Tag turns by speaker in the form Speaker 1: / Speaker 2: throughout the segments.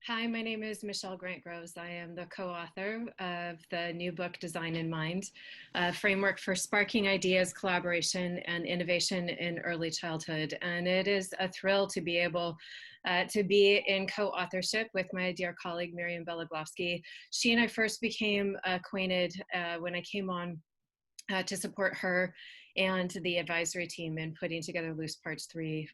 Speaker 1: Hi, my name is Michelle Grant-Groves. I am the co-author of the new book, Design in Mind, a framework for sparking ideas, collaboration, and innovation in early childhood. And it is a thrill to be able to be in co-authorship with my dear colleague, Miriam Beloglovsy. She and I first became acquainted when I came on to support her and the advisory team in putting together Loose Parts 3,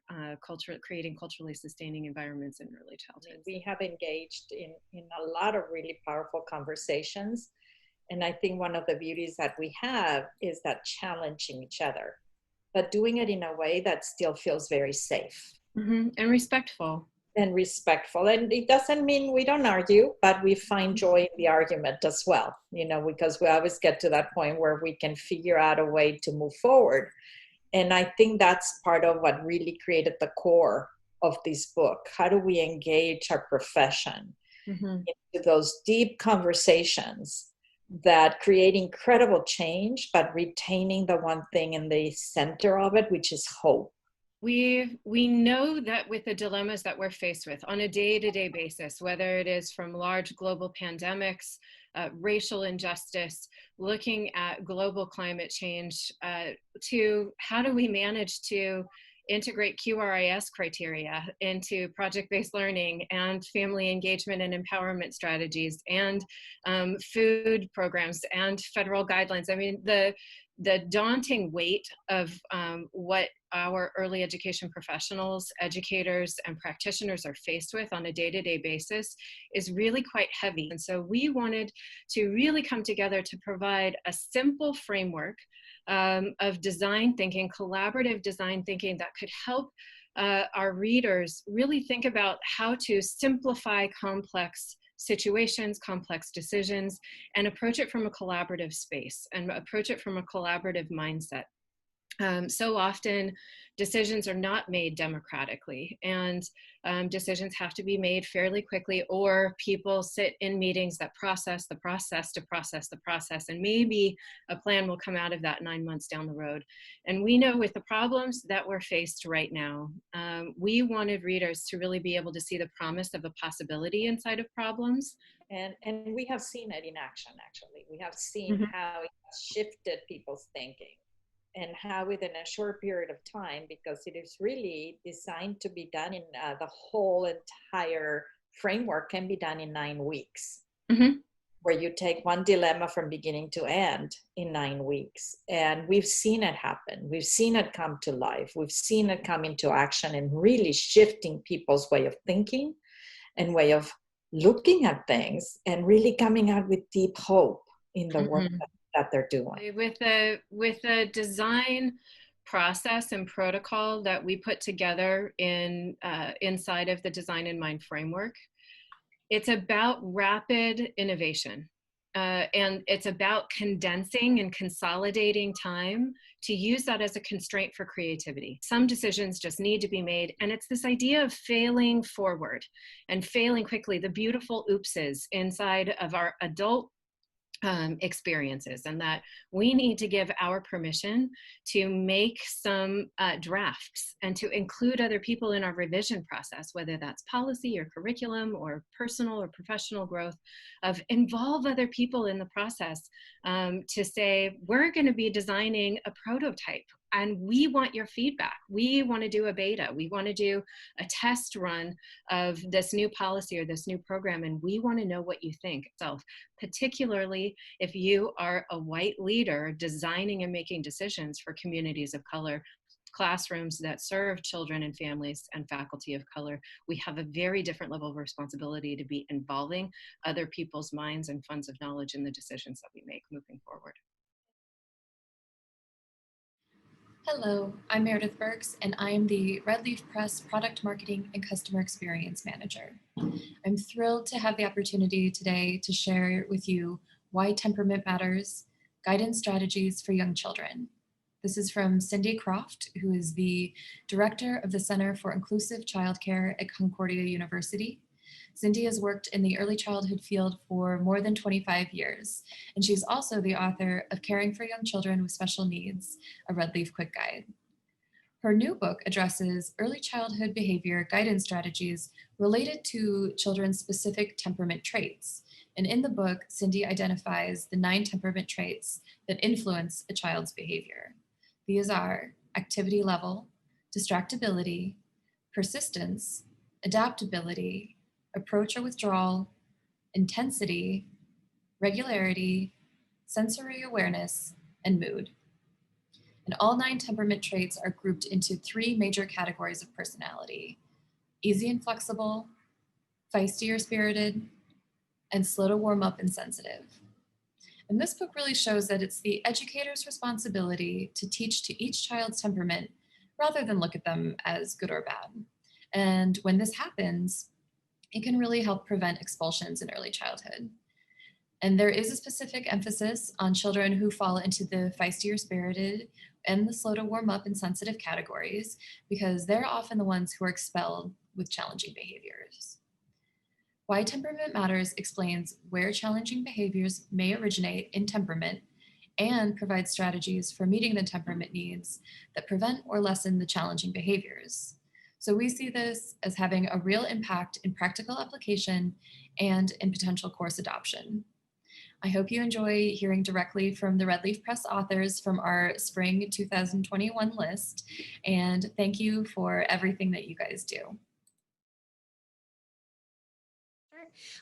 Speaker 1: creating culturally sustaining environments in early childhood.
Speaker 2: We have engaged in a lot of really powerful conversations. And I think one of the beauties that we have is that challenging each other, but doing it in a way that still feels very safe.
Speaker 1: And respectful.
Speaker 2: And respectful. And it doesn't mean we don't argue, but we find joy in the argument as well, because we always get to that point where we can figure out a way to move forward. And I think that's part of what really created the core of this book. How do we engage our profession into those deep conversations that create incredible change, but retaining the one thing in the center of it, which is hope?
Speaker 1: We know that with the dilemmas that we're faced with on a day-to-day basis, whether it is from large global pandemics, racial injustice, looking at global climate change, to how do we manage to integrate QRIS criteria into project-based learning and family engagement and empowerment strategies and food programs and federal guidelines. I mean, the daunting weight of what our early education professionals, educators, and practitioners are faced with on a day-to-day basis is really quite heavy. And so we wanted to really come together to provide a simple framework of design thinking, collaborative design thinking that could help our readers really think about how to simplify complex situations, complex decisions, and approach it from a collaborative space and approach it from a collaborative mindset. So often decisions are not made democratically, and decisions have to be made fairly quickly, or people sit in meetings that process the process to process the process, and maybe a plan will come out of that 9 months down the road. And we know with the problems that we're faced right now, we wanted readers to really be able to see the promise of a possibility inside of problems.
Speaker 2: And we have seen it in action, actually. We have seen how it has shifted people's thinking, and how within a short period of time, because it is really designed to be done in the whole entire framework can be done in 9 weeks, where you take one dilemma from beginning to end in 9 weeks. And we've seen it happen. We've seen it come to life. We've seen it come into action and really shifting people's way of thinking and way of looking at things, and really coming out with deep hope in the work that they're doing.
Speaker 1: With a design process and protocol that we put together inside of the Design in Mind framework, it's about rapid innovation. And it's about condensing and consolidating time to use that as a constraint for creativity. Some decisions just need to be made, and it's this idea of failing forward and failing quickly, the beautiful oopses inside of our adult experiences, and that we need to give our permission to make some drafts and to include other people in our revision process, whether that's policy or curriculum or personal or professional growth, of involve other people in the process to say, we're going to be designing a prototype and we want your feedback. We want to do a beta. We want to do a test run of this new policy or this new program, and we want to know what you think. So particularly if you are a white leader designing and making decisions for communities of color, classrooms that serve children and families and faculty of color, we have a very different level of responsibility to be involving other people's minds and funds of knowledge in the decisions that we make moving forward.
Speaker 3: Hello, I'm Meredith Burks, and I am the Redleaf Press Product Marketing and Customer Experience Manager. I'm thrilled to have the opportunity today to share with you why temperament matters, guidance strategies for young children. This is from Cindy Croft, who is the Director of the Center for Inclusive Childcare at Concordia University. Cindy has worked in the early childhood field for more than 25 years, and she's also the author of Caring for Young Children with Special Needs, a Redleaf Quick Guide. Her new book addresses early childhood behavior guidance strategies related to children's specific temperament traits. And in the book, Cindy identifies the 9 temperament traits that influence a child's behavior. These are activity level, distractibility, persistence, adaptability, approach or withdrawal, intensity, regularity, sensory awareness, and mood. And all 9 temperament traits are grouped into 3 major categories of personality: easy and flexible, feisty or spirited, and slow to warm up and sensitive. And this book really shows that it's the educator's responsibility to teach to each child's temperament rather than look at them as good or bad. And when this happens, it can really help prevent expulsions in early childhood. And there is a specific emphasis on children who fall into the feisty or spirited and the slow to warm up and sensitive categories, because they're often the ones who are expelled with challenging behaviors. Why Temperament Matters explains where challenging behaviors may originate in temperament and provides strategies for meeting the temperament needs that prevent or lessen the challenging behaviors. So we see this as having a real impact in practical application and in potential course adoption. I hope you enjoy hearing directly from the Redleaf Press authors from our spring 2021 list, and thank you for everything that you guys do.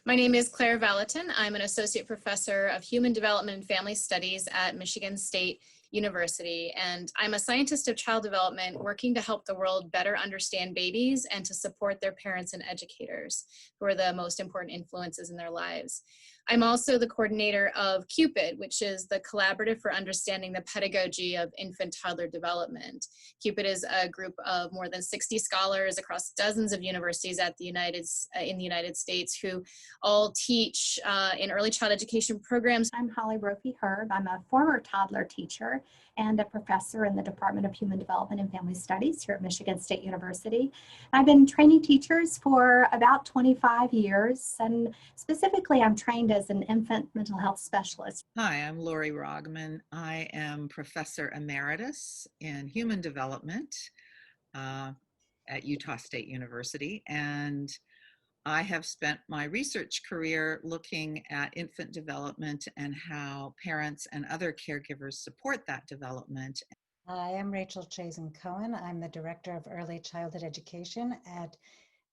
Speaker 4: My name is Claire Vallotton. I'm an associate professor of human development and family studies at Michigan State University, and I'm a scientist of child development working to help the world better understand babies and to support their parents and educators, who are the most important influences in their lives. I'm also the coordinator of CUPID, which is the Collaborative for Understanding the Pedagogy of Infant-Toddler Development. CUPID is a group of more than 60 scholars across dozens of universities in the United States who all teach in early child education programs.
Speaker 5: I'm Holly Brophy-Herb. I'm a former toddler teacher and a professor in the Department of Human Development and Family Studies here at Michigan State University. I've been training teachers for about 25 years, and specifically I'm trained as an infant mental health specialist.
Speaker 6: Hi, I'm Lori Roggman. I am Professor Emeritus in Human Development at Utah State University, and I have spent my research career looking at infant development and how parents and other caregivers support that development.
Speaker 7: Hi, I'm Rachel Chazan-Cohen. I'm the Director of Early Childhood Education at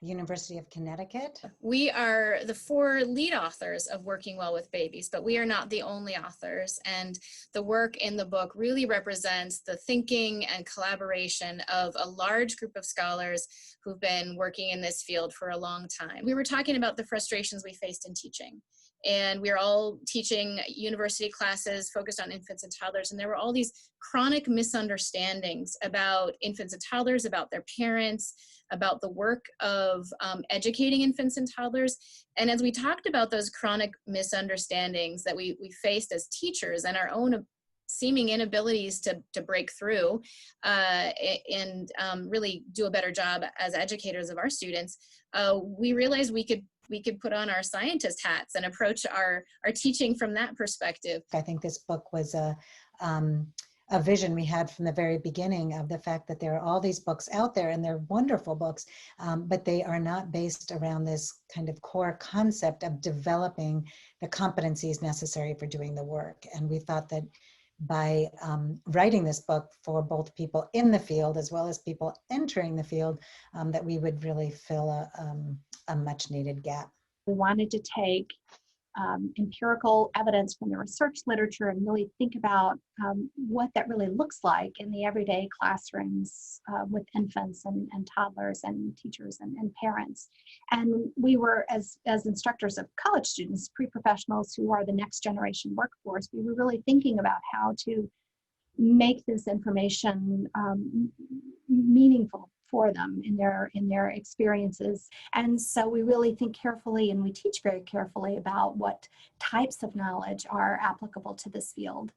Speaker 7: the University of Connecticut.
Speaker 4: We are the 4 lead authors of Working Well with Babies, but we are not the only authors. And the work in the book really represents the thinking and collaboration of a large group of scholars who've been working in this field for a long time. We were talking about the frustrations we faced in teaching. And we were all teaching university classes focused on infants and toddlers. And there were all these chronic misunderstandings about infants and toddlers, about their parents, about the work of educating infants and toddlers. And as we talked about those chronic misunderstandings that we faced as teachers and our own seeming inabilities to break through and really do a better job as educators of our students, we realized we could put on our scientist hats and approach our teaching from that perspective.
Speaker 7: I think this book was a vision we had from the very beginning of the fact that there are all these books out there, and they're wonderful books, but they are not based around this kind of core concept of developing the competencies necessary for doing the work. And we thought that by writing this book for both people in the field as well as people entering the field, that we would really fill a much needed gap.
Speaker 5: We wanted to take empirical evidence from the research literature and really think about what that really looks like in the everyday classrooms with infants and toddlers and teachers and parents. And we were, as instructors of college students, pre-professionals who are the next generation workforce, we were really thinking about how to make this information meaningful for them in their experiences. And so we really think carefully, and we teach very carefully about what types of knowledge are applicable to this field.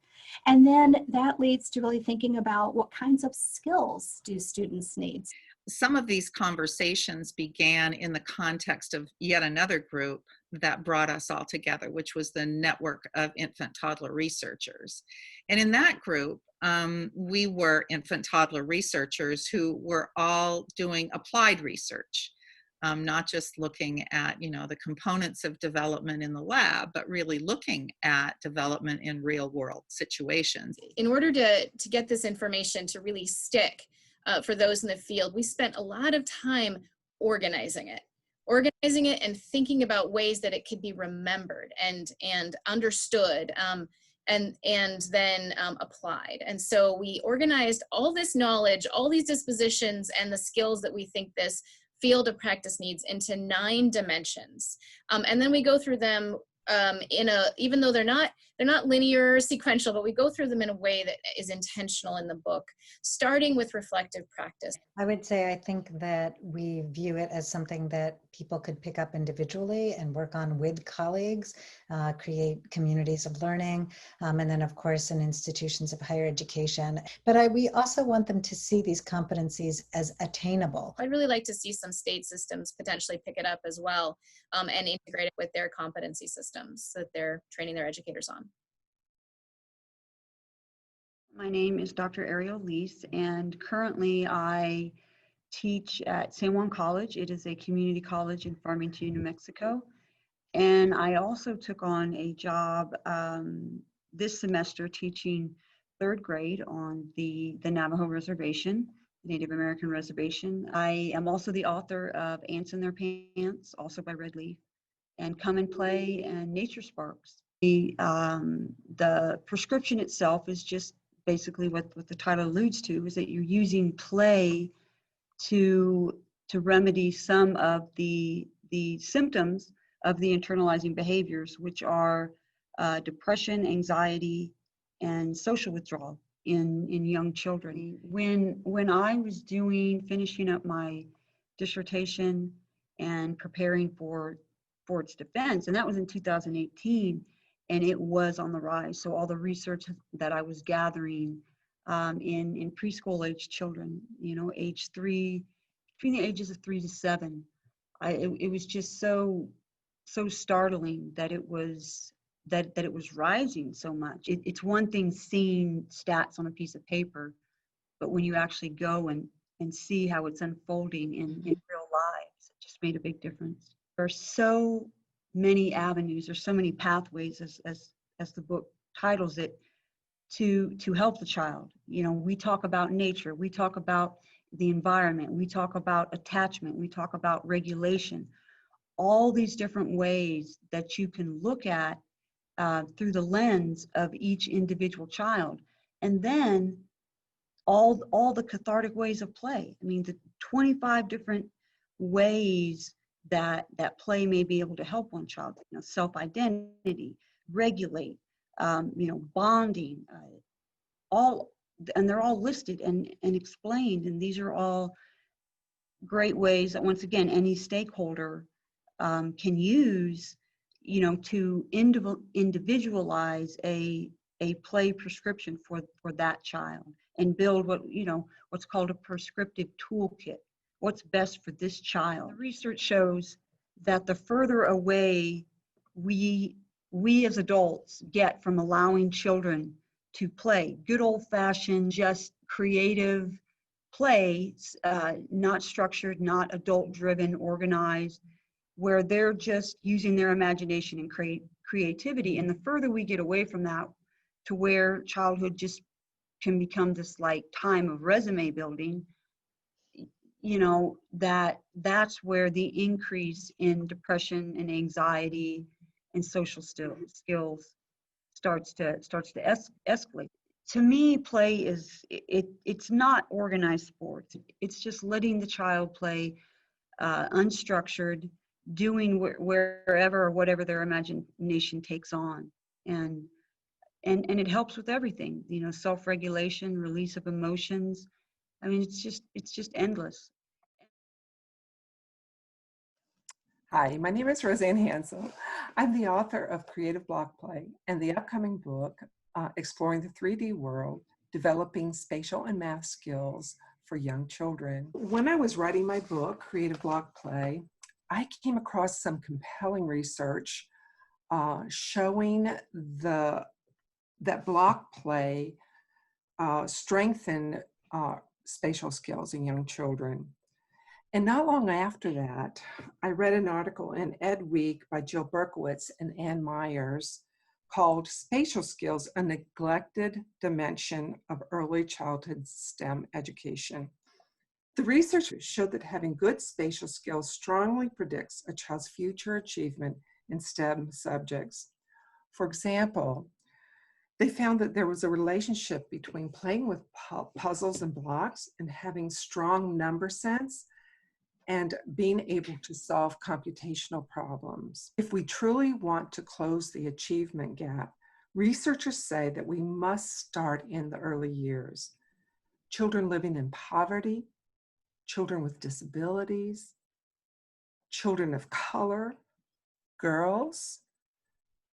Speaker 5: And then that leads to really thinking about what kinds of skills do students need.
Speaker 6: some of these conversations began in the context of yet another group that brought us all together, which was the Network of Infant Toddler Researchers. And in that group, we were infant toddler researchers who were all doing applied research, not just looking at, the components of development in the lab, but really looking at development in real world situations.
Speaker 4: In order to get this information to really stick for those in the field, we spent a lot of time organizing it and thinking about ways that it could be remembered and understood and then applied. And so we organized all this knowledge, all these dispositions, and the skills that we think this field of practice needs into 9 dimensions. And then we go through them even though they're not linear or sequential, but we go through them in a way that is intentional in the book, starting with reflective practice.
Speaker 7: I would say I think that we view it as something that people could pick up individually and work on with colleagues, create communities of learning, and then of course in institutions of higher education. But we also want them to see these competencies as attainable.
Speaker 4: I'd really like to see some state systems potentially pick it up as well and integrate it with their competency systems that they're training their educators on.
Speaker 8: My name is Dr. Ariel Liese, and currently I teach at San Juan College. It is a community college in Farmington, New Mexico. And I also took on a job this semester teaching 3rd grade on the Navajo Reservation, Native American Reservation. I am also the author of Ants in Their Pants, also by Redleaf, and Come and Play and Nature Sparks. The prescription itself is just basically what the title alludes to, is that you're using play to remedy some of the symptoms of the internalizing behaviors, which are depression, anxiety, and social withdrawal in young children. When I was finishing up my dissertation and preparing for its defense, and that was in 2018, and it was on the rise. So all the research that I was gathering in preschool age children, age 3, between the ages of 3 to 7, it was just so startling that it was rising so much. It's one thing seeing stats on a piece of paper, but when you actually go and see how it's unfolding in real lives, it just made a big difference. There are so many avenues, there's so many pathways, as the book titles it, to help the child. We talk about nature, we talk about the environment, we talk about attachment, we talk about regulation, all these different ways that you can look at through the lens of each individual child. And then all the cathartic ways of play. I mean, the 25 different ways that play may be able to help one child, self-identity, regulate, bonding, and they're all listed and explained. And these are all great ways that, once again, any stakeholder can use, to individualize a play prescription for that child, and build what's called a prescriptive toolkit. What's best for this child? The research shows that the further away we as adults get from allowing children to play, good old-fashioned, just creative play, not structured, not adult-driven, organized, where they're just using their imagination and creativity. And the further we get away from that, to where childhood just can become this time of resume building, that's where the increase in depression and anxiety and social skills starts to escalate. To me, play it's not organized sports. It's just letting the child play unstructured, doing wherever or whatever their imagination takes on, and it helps with everything, self-regulation, release of emotions. I mean, it's just endless.
Speaker 9: Hi, my name is Rosanne Hansel. I'm the author of Creative Block Play and the upcoming book, Exploring the 3D World, Developing Spatial and Math Skills for young children. When I was writing my book, Creative Block Play, I came across some compelling research showing that block play strengthen spatial skills in young children. And not long after that, I read an article in Ed Week by Jill Berkowitz and Ann Myers called Spatial Skills, a Neglected Dimension of Early Childhood STEM Education. The research showed that having good spatial skills strongly predicts a child's future achievement in STEM subjects. For example, they found that there was a relationship between playing with puzzles and blocks and having strong number sense and being able to solve computational problems. If we truly want to close the achievement gap, researchers say that we must start in the early years. Children living in poverty, children with disabilities, children of color, girls,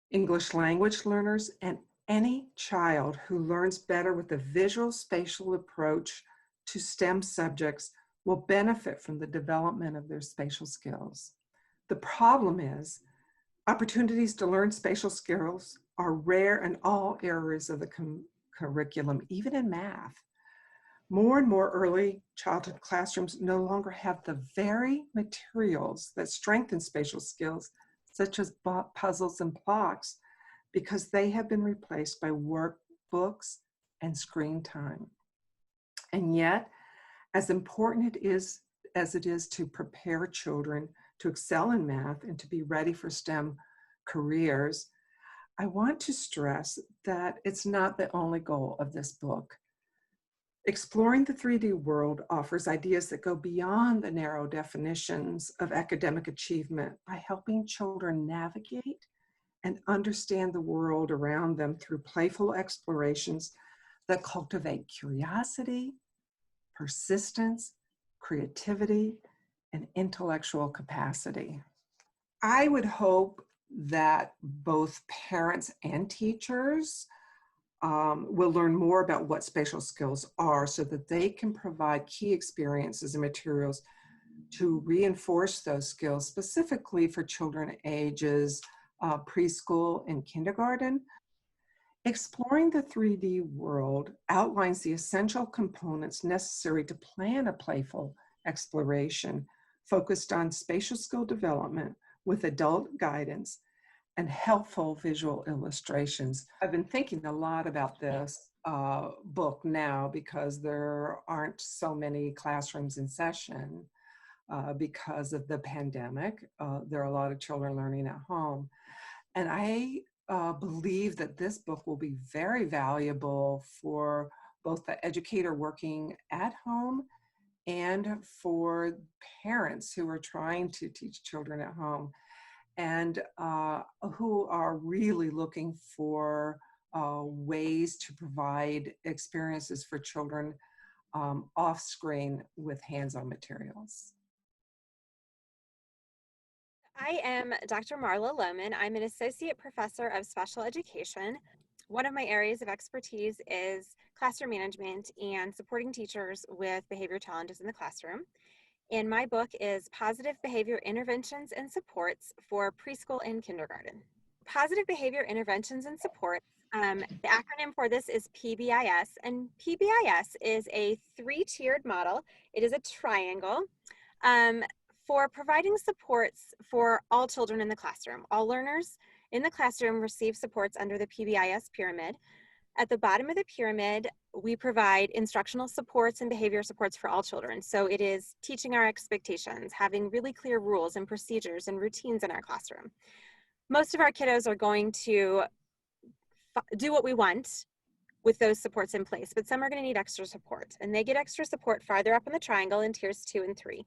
Speaker 9: English language learners, and any child who learns better with a visual spatial approach to STEM subjects will benefit from the development of their spatial skills. The problem is, opportunities to learn spatial skills are rare in all areas of the curriculum, even in math. More and more early childhood classrooms no longer have the very materials that strengthen spatial skills, such as puzzles and blocks, because they have been replaced by workbooks and screen time. And yet, as important as it is to prepare children to excel in math and to be ready for STEM careers, I want to stress that it's not the only goal of this book. Exploring the 3D world offers ideas that go beyond the narrow definitions of academic achievement by helping children navigate and understand the world around them through playful explorations that cultivate curiosity, persistence, creativity, and intellectual capacity. I would hope that both parents and teachers will learn more about what spatial skills are so that they can provide key experiences and materials to reinforce those skills, specifically for children ages preschool and kindergarten. Exploring the 3D world outlines the essential components necessary to plan a playful exploration focused on spatial skill development with adult guidance and helpful visual illustrations. I've been thinking a lot about this book now because there aren't so many classrooms in session because of the pandemic. There are a lot of children learning at home. And I believe that this book will be very valuable for both the educator working at home and for parents who are trying to teach children at home and who are really looking for ways to provide experiences for children off screen with hands-on materials.
Speaker 10: I am Dr. Marla Lohmann. I'm an associate professor of special education. One of my areas of expertise is classroom management and supporting teachers with behavior challenges in the classroom. And my book is Positive Behavior Interventions and Supports for Preschool and Kindergarten. Positive Behavior Interventions and Supports, the acronym for this is PBIS, and PBIS is a 3-tiered model. It is a triangle for providing supports for all children in the classroom. All learners in the classroom receive supports under the PBIS pyramid. At the bottom of the pyramid, we provide instructional supports and behavior supports for all children. So it is teaching our expectations, having really clear rules and procedures and routines in our classroom. Most of our kiddos are going to do what we want with those supports in place, but some are going to need extra support, and they get extra support farther up in the triangle in tiers 2 and 3.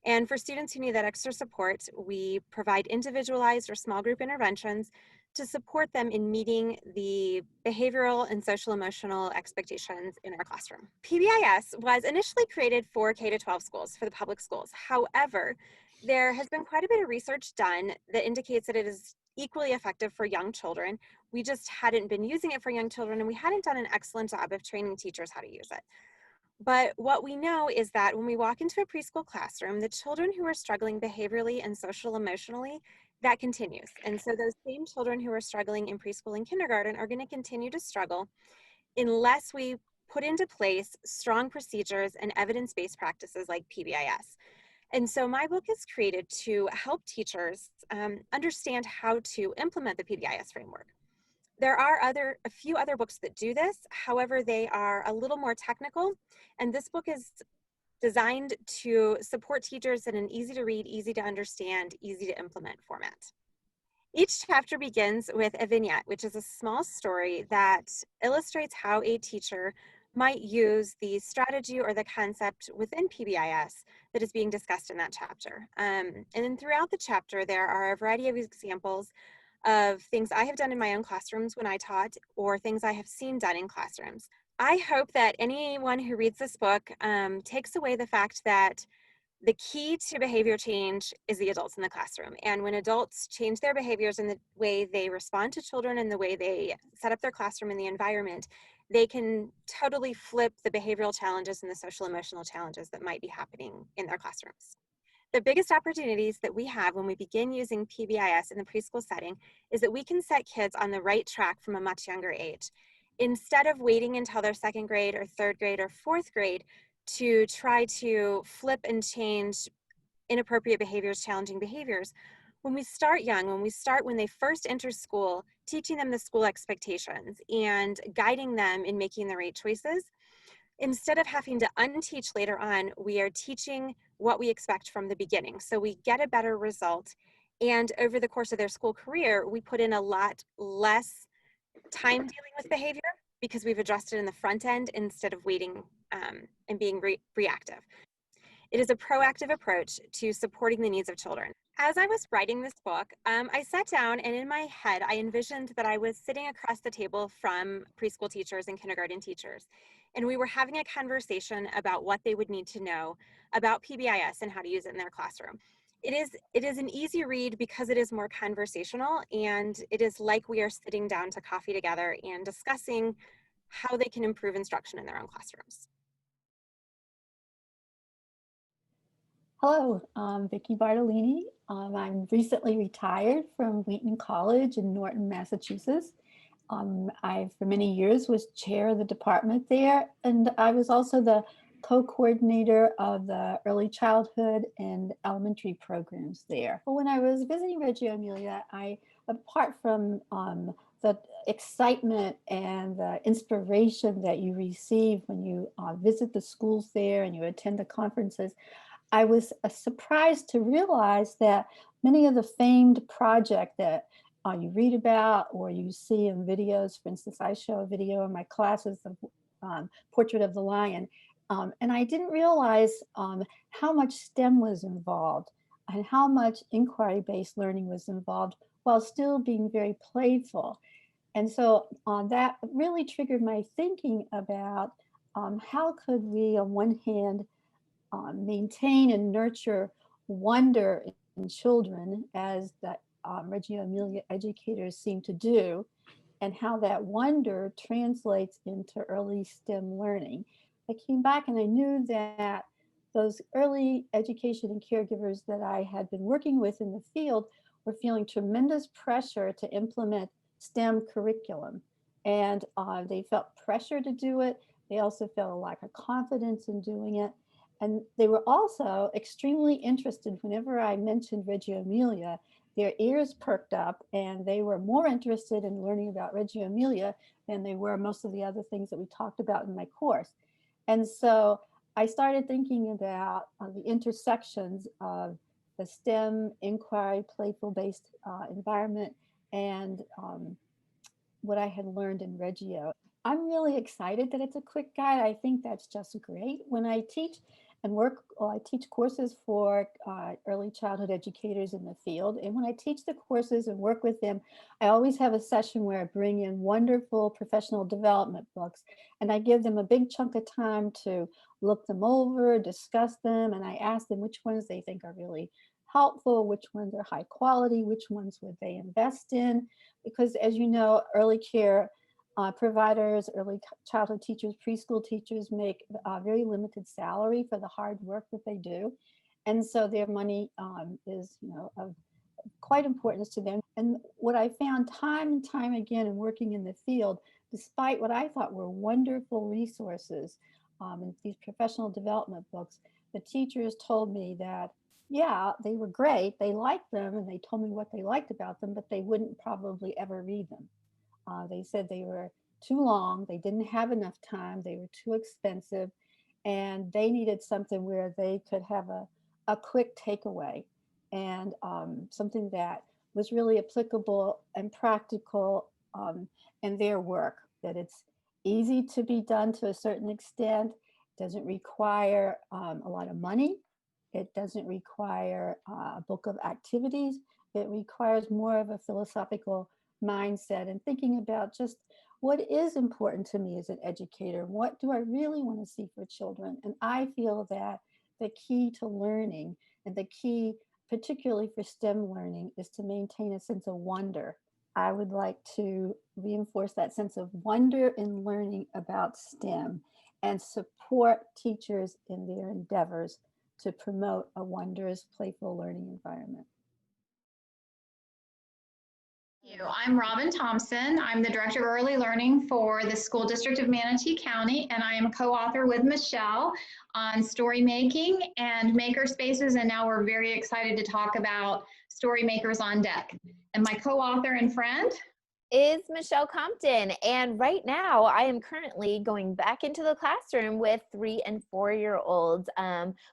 Speaker 10: And for students who need that extra support, we provide individualized or small group interventions to support them in meeting the behavioral and social emotional expectations in our classroom. PBIS was initially created for K-12 schools, for the public schools. However, there has been quite a bit of research done that indicates that it is equally effective for young children. We just hadn't been using it for young children, and we hadn't done an excellent job of training teachers how to use it. But what we know is that when we walk into a preschool classroom, the children who are struggling behaviorally and social emotionally, that continues. And so those same children who are struggling in preschool and kindergarten are going to continue to struggle unless we put into place strong procedures and evidence-based practices like PBIS. And so my book is created to help teachers understand how to implement the PBIS framework. There are a few other books that do this. However, they are a little more technical. And this book is designed to support teachers in an easy to read, easy to understand, easy to implement format. Each chapter begins with a vignette, which is a small story that illustrates how a teacher might use the strategy or the concept within PBIS that is being discussed in that chapter. And then throughout the chapter, there are a variety of examples of things I have done in my own classrooms when I taught, or things I have seen done in classrooms. I hope that anyone who reads this book takes away the fact that the key to behavior change is the adults in the classroom. And when adults change their behaviors in the way they respond to children and the way they set up their classroom and the environment, they can totally flip the behavioral challenges and the social emotional challenges that might be happening in their classrooms. The biggest opportunities that we have when we begin using PBIS in the preschool setting is that we can set kids on the right track from a much younger age. Instead of waiting until their second grade or third grade or fourth grade to try to flip and change inappropriate behaviors, challenging behaviors, when we start young, when they first enter school, teaching them the school expectations and guiding them in making the right choices, instead of having to unteach later on, we are teaching what we expect from the beginning. So we get a better result. And over the course of their school career, we put in a lot less time dealing with behavior because we've addressed it in the front end instead of waiting and being reactive. It is a proactive approach to supporting the needs of children. As I was writing this book, I sat down and in my head, I envisioned that I was sitting across the table from preschool teachers and kindergarten teachers. And we were having a conversation about what they would need to know about PBIS and how to use it in their classroom. It is an easy read because it is more conversational, and it is like we are sitting down to coffee together and discussing how they can improve instruction in their own classrooms.
Speaker 11: Hello, I'm Vicki Bartolini. I'm recently retired from Wheaton College in Norton, Massachusetts. I, for many years, was chair of the department there, and I was also the co-coordinator of the early childhood and elementary programs there. But when I was visiting Reggio-Emilia, apart from the excitement and the inspiration that you receive when you visit the schools there and you attend the conferences, I was surprised to realize that many of the famed projects that you read about or you see in videos, for instance, I show a video in my classes of Portrait of the Lion, and I didn't realize how much STEM was involved and how much inquiry-based learning was involved while still being very playful. And so that really triggered my thinking about how could we, on one hand, maintain and nurture wonder in children, as the Reggio-Emilia educators seem to do, and how that wonder translates into early STEM learning. I came back and I knew that those early education and caregivers that I had been working with in the field were feeling tremendous pressure to implement STEM curriculum. And they felt pressure to do it. They also felt a lack of confidence in doing it. And they were also extremely interested whenever I mentioned Reggio-Emilia. Their ears perked up and they were more interested in learning about Reggio-Emilia than they were most of the other things that we talked about in my course. And so I started thinking about the intersections of the STEM, inquiry, playful-based environment and what I had learned in Reggio. I'm really excited that it's a quick guide. I think that's just great. When I teach and work, well, I teach courses for early childhood educators in the field. And when I teach the courses and work with them, I always have a session where I bring in wonderful professional development books. And I give them a big chunk of time to look them over, discuss them. And I ask them which ones they think are really helpful, which ones are high quality, which ones would they invest in. Because as you know, early care Providers, early childhood teachers, preschool teachers make a very limited salary for the hard work that they do. And so their money is, of quite importance to them. And what I found time and time again in working in the field, despite what I thought were wonderful resources in these professional development books, the teachers told me that, yeah, they were great. They liked them and they told me what they liked about them, but they wouldn't probably ever read them. They said they were too long, they didn't have enough time, they were too expensive, and they needed something where they could have a quick takeaway and something that was really applicable and practical in their work, that it's easy to be done to a certain extent, doesn't require a lot of money, it doesn't require a book of activities, it requires more of a philosophical mindset and thinking about just what is important to me as an educator. What do I really want to see for children? And I feel that the key to learning and the key, particularly for STEM learning, is to maintain a sense of wonder. I would like to reinforce that sense of wonder in learning about STEM and support teachers in their endeavors to promote a playful learning environment.
Speaker 12: I'm Robin Thompson. I'm the Director of Early Learning for the School District of Manatee County, and I am a co-author with Michelle on story making and maker spaces, and now we're very excited to talk about StoryMakers on Deck. And my co-author and friend
Speaker 13: is Michelle Compton, and right now I am currently going back into the classroom with 3- and 4-year-olds,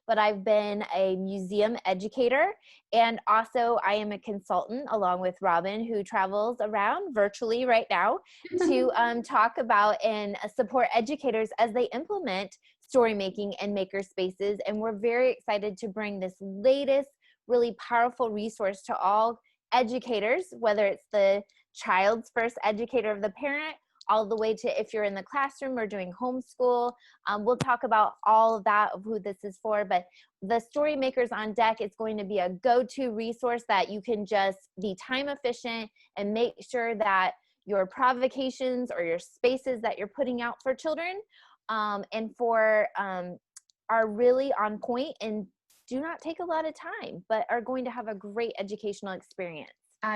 Speaker 13: but I've been a museum educator, and also I am a consultant along with Robin, who travels around virtually right now to talk about and support educators as they implement story making and maker spaces. And we're very excited to bring this latest really powerful resource to all educators, whether it's the child's first educator of the parent, all the way to if you're in the classroom or doing homeschool. We'll talk about all of that, of who this is for, but the StoryMakers on Deck is going to be a go-to resource that you can just be time efficient and make sure that your provocations or your spaces that you're putting out for children and for are really on point and do not take a lot of time, but are going to have a great educational experience.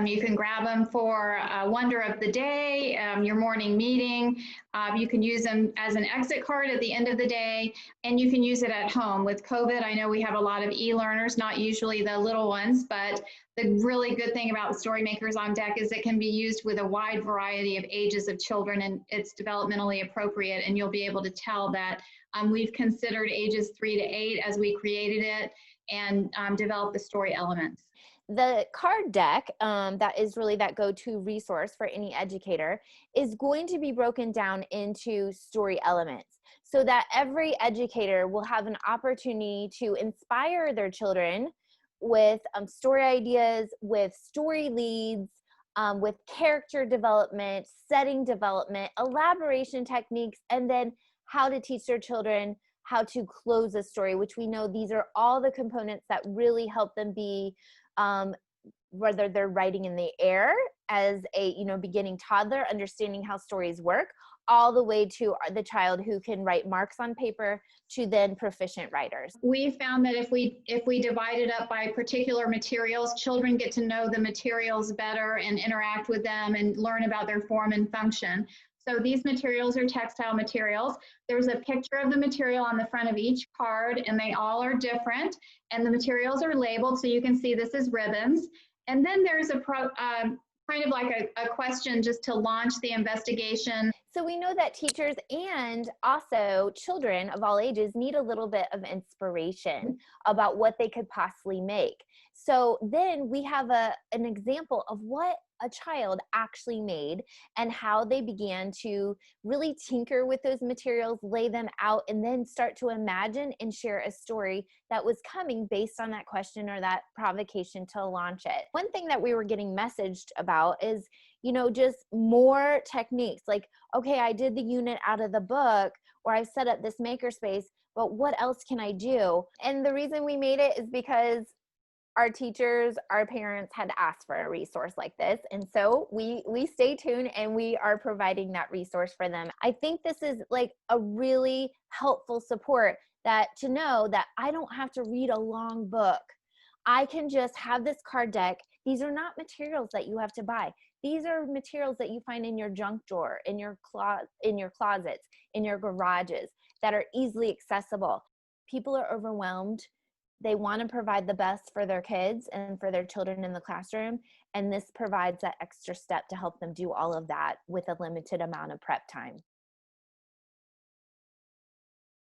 Speaker 12: You can grab them for Wonder of the Day, your morning meeting. You can use them as an exit card at the end of the day, and you can use it at home. With COVID, I know we have a lot of e-learners, not usually the little ones, but the really good thing about StoryMakers on Deck is it can be used with a wide variety of ages of children, and it's developmentally appropriate, and you'll be able to tell that we've considered ages 3 to 8 as we created it and developed the story elements.
Speaker 13: The card deck, that is really that go-to resource for any educator, is going to be broken down into story elements so that every educator will have an opportunity to inspire their children with story ideas, with story leads, with character development, setting development, elaboration techniques, and then how to teach their children how to close a story, which we know these are all the components that really help them be whether they're writing in the air as a beginning toddler, understanding how stories work, all the way to the child who can write marks on paper to then proficient writers.
Speaker 12: We found that if we divide it up by particular materials, children get to know the materials better and interact with them and learn about their form and function. So these materials are textile materials. There's a picture of the material on the front of each card, and they all are different. And the materials are labeled, so you can see this is ribbons. And then there's a kind of like a question just to launch the investigation.
Speaker 13: So we know that teachers and also children of all ages need a little bit of inspiration about what they could possibly make. So then we have an example of what a child actually made and how they began to really tinker with those materials, lay them out, and then start to imagine and share a story that was coming based on that question or that provocation to launch it. One thing that we were getting messaged about is, just more techniques like, okay, I did the unit out of the book or I set up this makerspace, but what else can I do? And the reason we made it is because our teachers, our parents had asked for a resource like this. And so we stay tuned and we are providing that resource for them. I think this is like a really helpful support, that to know that I don't have to read a long book. I can just have this card deck. These are not materials that you have to buy. These are materials that you find in your junk drawer, in your closets, in your garages, that are easily accessible. People are overwhelmed. They want to provide the best for their kids and for their children in the classroom. And this provides that extra step to help them do all of that with a limited amount of prep time.